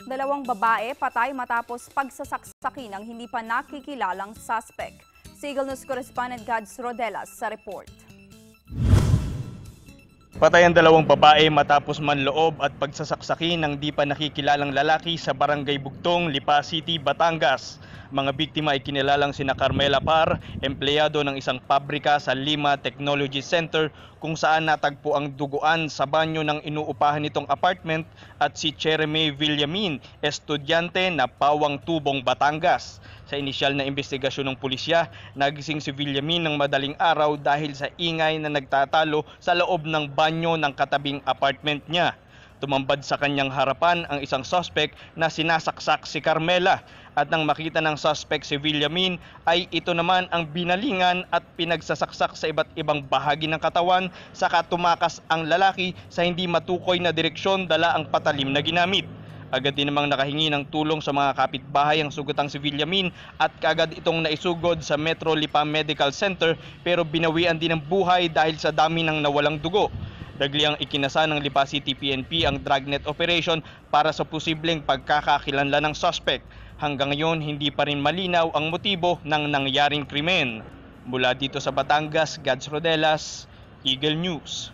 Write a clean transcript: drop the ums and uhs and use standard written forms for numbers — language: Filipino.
Dalawang babae patay matapos pagsasaksaki ng hindi pa nakikilalang suspect. Eagle News Correspondent Gads Rodelas sa report. Patay ang dalawang babae matapos manloob at pagsasaksaki ng di pa nakikilalang lalaki sa Barangay Bugtong, Lipa City, Batangas. Mga biktima ay kinilalang sina Carmela Par, empleyado ng isang pabrika sa Lima Technology Center kung saan natagpo ang duguan sa banyo ng inuupahan nitong apartment, at si Chereme Villamin, estudyante na Pawang Tubong, Batangas. Sa inisyal na investigasyon ng pulisya, nagising si Villamin ng madaling araw dahil sa ingay na nagtatalo sa loob ng banyo ng katabing apartment niya. Tumambad sa kanyang harapan ang isang suspect na sinasaksak si Carmela, at nang makita ng suspect si Villamin ay ito naman ang binalingan at pinagsasaksak sa iba't ibang bahagi ng katawan, saka tumakas ang lalaki sa hindi matukoy na direksyon, dala ang patalim na ginamit. Agad din namang nakahingi ng tulong sa mga kapitbahay ang sugutang si Villamin at kaagad itong naisugod sa Metro Lipa Medical Center, pero binawian din ng buhay dahil sa dami ng nawalang dugo. Dagliang ikinasa ng Lipa City PNP ang dragnet operation para sa posibleng pagkakakilanlan ng suspect. Hanggang ngayon, hindi pa rin malinaw ang motibo ng nangyaring krimen. Mula dito sa Batangas, Gads Rodelas, Eagle News.